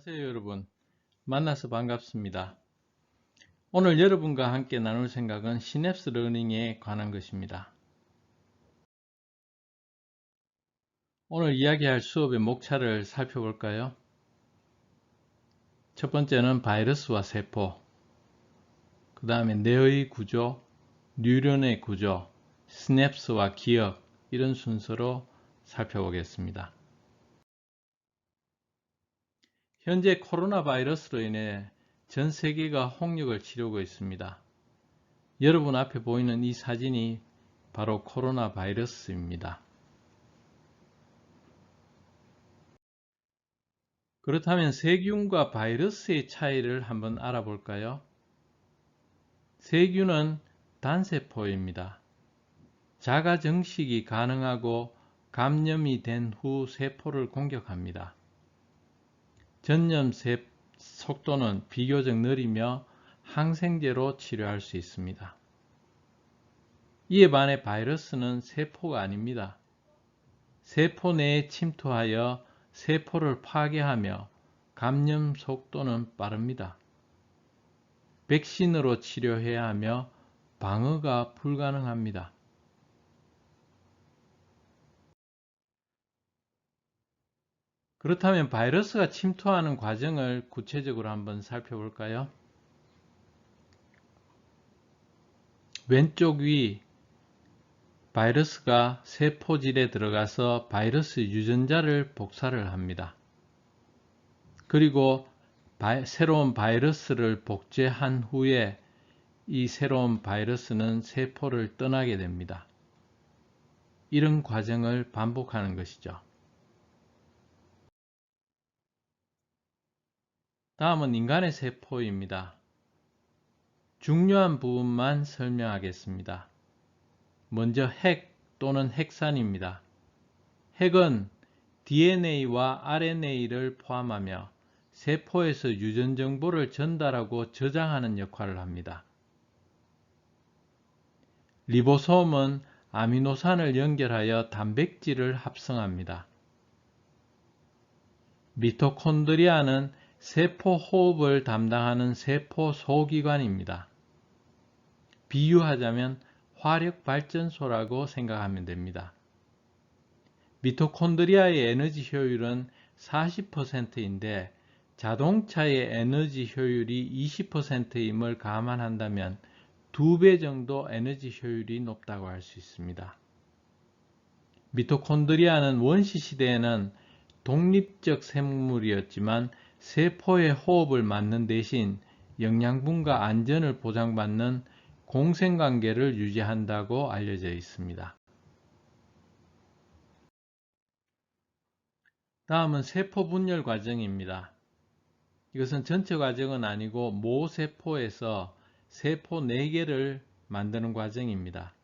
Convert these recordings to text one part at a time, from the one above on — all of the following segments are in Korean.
안녕하세요, 여러분. 만나서 반갑습니다. 오늘 여러분과 함께 나눌 생각은 시냅스 러닝에 관한 것입니다. 오늘 이야기할 수업의 목차를 살펴볼까요? 첫 번째는 바이러스와 세포, 그 다음에 뇌의 구조, 뉴런의 구조, 시냅스와 기억, 이런 순서로 살펴보겠습니다. 현재 코로나 바이러스로 인해 전 세계가 홍역을 치르고 있습니다. 여러분 앞에 보이는 이 사진이 바로 코로나 바이러스입니다. 그렇다면 세균과 바이러스의 차이를 한번 알아볼까요? 세균은 단세포입니다. 자가 증식이 가능하고 감염이 된 후 세포를 공격합니다. 전염 속도는 비교적 느리며 항생제로 치료할 수 있습니다. 이에 반해 바이러스는 세포가 아닙니다. 세포 내에 침투하여 세포를 파괴하며 감염 속도는 빠릅니다. 백신으로 치료해야 하며 방어가 불가능합니다. 그렇다면 바이러스가 침투하는 과정을 구체적으로 한번 살펴볼까요? 왼쪽 위 바이러스가 세포질에 들어가서 바이러스 유전자를 복사를 합니다. 그리고 새로운 바이러스를 복제한 후에 이 새로운 바이러스는 세포를 떠나게 됩니다. 이런 과정을 반복하는 것이죠. 다음은 인간의 세포입니다. 중요한 부분만 설명하겠습니다. 먼저 핵 또는 핵산입니다. 핵은 DNA와 RNA를 포함하며 세포에서 유전 정보를 전달하고 저장하는 역할을 합니다. 리보솜은 아미노산을 연결하여 단백질을 합성합니다. 미토콘드리아는 세포 호흡을 담당하는 세포 소기관입니다. 비유하자면 화력발전소라고 생각하면 됩니다. 미토콘드리아의 에너지 효율은 40%인데 자동차의 에너지 효율이 20%임을 감안한다면 2배 정도 에너지 효율이 높다고 할 수 있습니다. 미토콘드리아는 원시 시대에는 독립적 생물이었지만 세포의 호흡을 맡는 대신 영양분과 안전을 보장받는 공생관계를 유지한다고 알려져 있습니다. 다음은 세포 분열 과정입니다. 이것은 전체 과정은 아니고 모 세포에서 세포 4개를 만드는 과정입니다.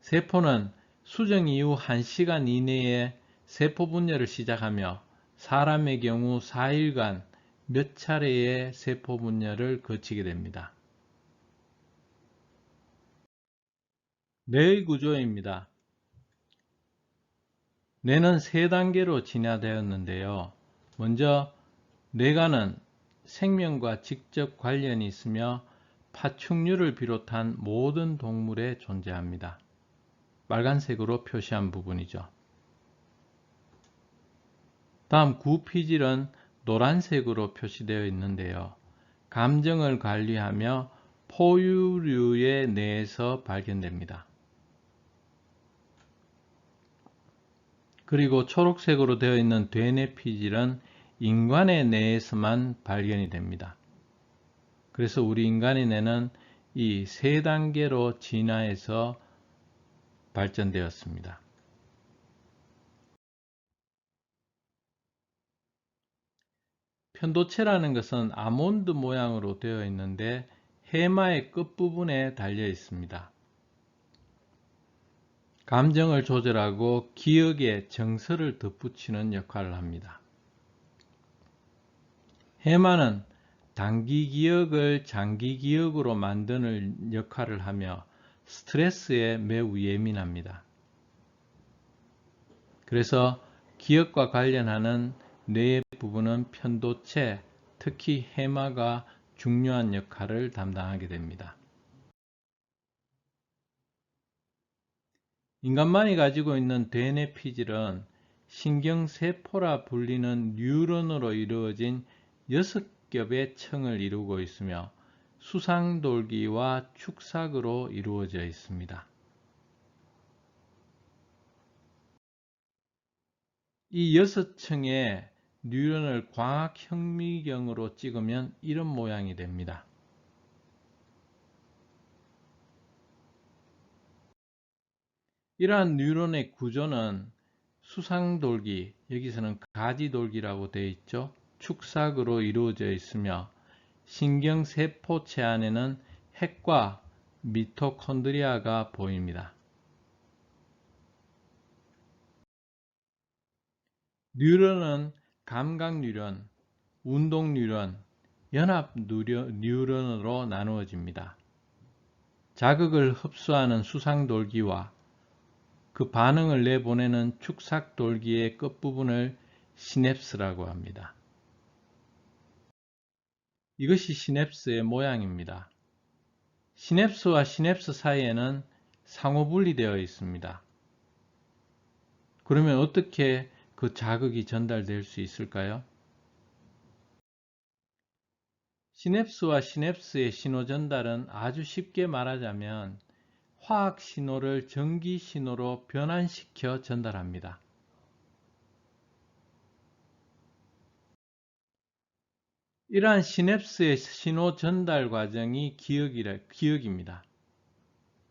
세포는 수정 이후 1시간 이내에 세포 분열을 시작하며 사람의 경우 4일간 몇 차례의 세포 분열을 거치게 됩니다. 뇌의 구조입니다. 뇌는 3단계로 진화되었는데요. 먼저 뇌가는 생명과 직접 관련이 있으며 파충류를 비롯한 모든 동물에 존재합니다. 빨간색으로 표시한 부분이죠. 다음 구피질은 노란색으로 표시되어 있는데요. 감정을 관리하며 포유류의 뇌에서 발견됩니다. 그리고 초록색으로 되어 있는 되뇌피질은 인간의 뇌에서만 발견이 됩니다. 그래서 우리 인간의 뇌는 이 3단계로 진화해서 발전되었습니다. 편도체라는 것은 아몬드 모양으로 되어 있는데 해마의 끝부분에 달려 있습니다. 감정을 조절하고 기억에 정서를 덧붙이는 역할을 합니다. 해마는 단기 기억을 장기 기억으로 만드는 역할을 하며 스트레스에 매우 예민합니다. 그래서 기억과 관련하는 뇌의 부분은 편도체, 특히 해마가 중요한 역할을 담당하게 됩니다. 인간만이 가지고 있는 대뇌 피질은 신경세포라 불리는 뉴런으로 이루어진 6겹의 층을 이루고 있으며 수상돌기와 축삭으로 이루어져 있습니다. 이 6층의 뉴런을 광학현미경으로 찍으면 이런 모양이 됩니다. 이러한 뉴런의 구조는 수상돌기, 여기서는 가지돌기라고 되어 있죠. 축삭으로 이루어져 있으며 신경세포체 안에는 핵과 미토콘드리아가 보입니다. 뉴런은 감각뉴런, 운동뉴런, 연합뉴런으로 나누어집니다. 자극을 흡수하는 수상돌기와 그 반응을 내보내는 축삭돌기의 끝부분을 시냅스라고 합니다. 이것이 시냅스의 모양입니다. 시냅스와 시냅스 사이에는 상호분리되어 있습니다. 그러면 어떻게 그 자극이 전달될 수 있을까요? 시냅스와 시냅스의 신호 전달은 아주 쉽게 말하자면 화학 신호를 전기 신호로 변환시켜 전달합니다. 이러한 시냅스의 신호 전달 과정이 기억입니다.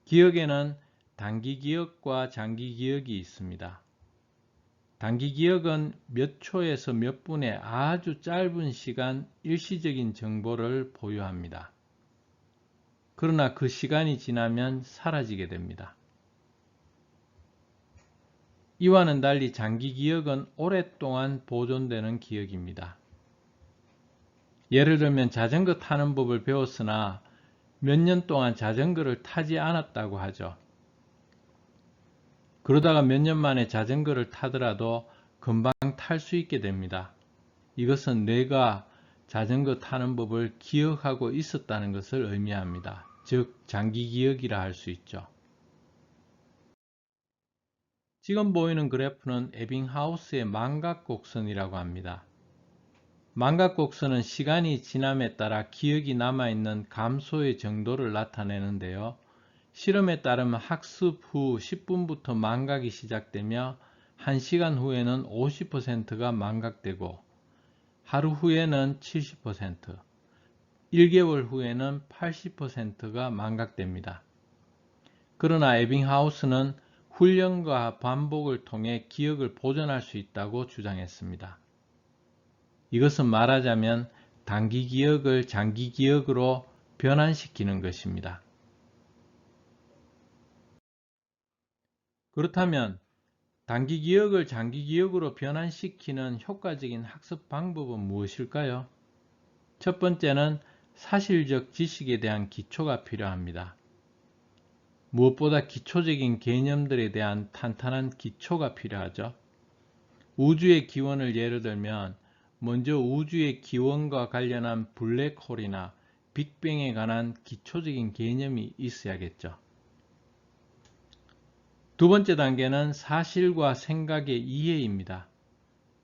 기억에는 단기 기억과 장기 기억이 있습니다. 단기 기억은 몇 초에서 몇 분의 아주 짧은 시간 일시적인 정보를 보유합니다. 그러나 그 시간이 지나면 사라지게 됩니다. 이와는 달리 장기 기억은 오랫동안 보존되는 기억입니다. 예를 들면 자전거 타는 법을 배웠으나 몇 년 동안 자전거를 타지 않았다고 하죠. 그러다가 몇 년 만에 자전거를 타더라도 금방 탈 수 있게 됩니다. 이것은 뇌가 자전거 타는 법을 기억하고 있었다는 것을 의미합니다. 즉 장기 기억이라 할 수 있죠. 지금 보이는 그래프는 에빙하우스의 망각곡선이라고 합니다. 망각곡선은 시간이 지남에 따라 기억이 남아있는 감소의 정도를 나타내는데요. 실험에 따르면 학습 후 10분부터 망각이 시작되며 1시간 후에는 50%가 망각되고 하루 후에는 70%, 1개월 후에는 80%가 망각됩니다. 그러나 에빙하우스는 훈련과 반복을 통해 기억을 보존할 수 있다고 주장했습니다. 이것은 말하자면 단기 기억을 장기 기억으로 변환시키는 것입니다. 그렇다면 단기 기억을 장기 기억으로 변환시키는 효과적인 학습 방법은 무엇일까요? 첫 번째는 사실적 지식에 대한 기초가 필요합니다. 무엇보다 기초적인 개념들에 대한 탄탄한 기초가 필요하죠. 우주의 기원을 예를 들면 먼저 우주의 기원과 관련한 블랙홀이나 빅뱅에 관한 기초적인 개념이 있어야겠죠. 두 번째 단계는 사실과 생각의 이해입니다.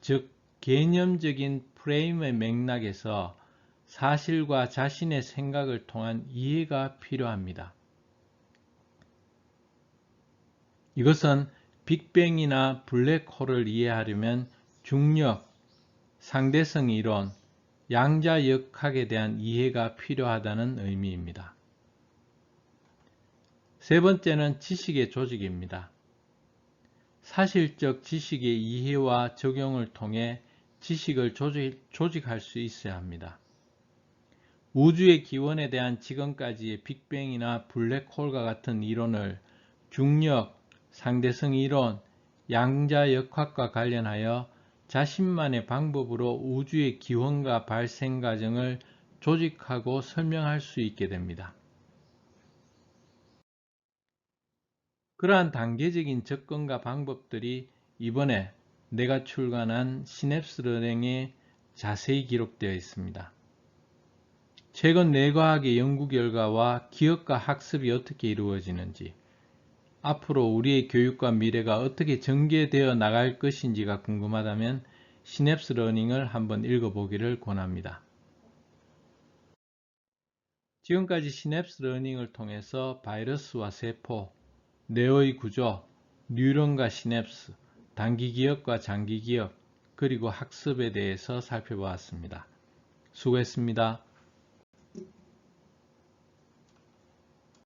즉, 개념적인 프레임의 맥락에서 사실과 자신의 생각을 통한 이해가 필요합니다. 이것은 빅뱅이나 블랙홀을 이해하려면 중력, 상대성 이론, 양자역학에 대한 이해가 필요하다는 의미입니다. 세 번째는 지식의 조직입니다. 사실적 지식의 이해와 적용을 통해 지식을 조직할 수 있어야 합니다. 우주의 기원에 대한 지금까지의 빅뱅이나 블랙홀과 같은 이론을 중력, 상대성 이론, 양자역학과 관련하여 자신만의 방법으로 우주의 기원과 발생 과정을 조직하고 설명할 수 있게 됩니다. 그러한 단계적인 접근과 방법들이 이번에 내가 출간한 시냅스 러닝의 자세히 기록되어 있습니다. 최근 뇌과학의 연구 결과와 기억과 학습이 어떻게 이루어지는지, 앞으로 우리의 교육과 미래가 어떻게 전개되어 나갈 것인지가 궁금하다면 시냅스 러닝을 한번 읽어보기를 권합니다. 지금까지 시냅스 러닝을 통해서 바이러스와 세포, 뇌의 구조, 뉴런과 시냅스, 단기 기억과 장기 기억, 그리고 학습에 대해서 살펴보았습니다. 수고했습니다.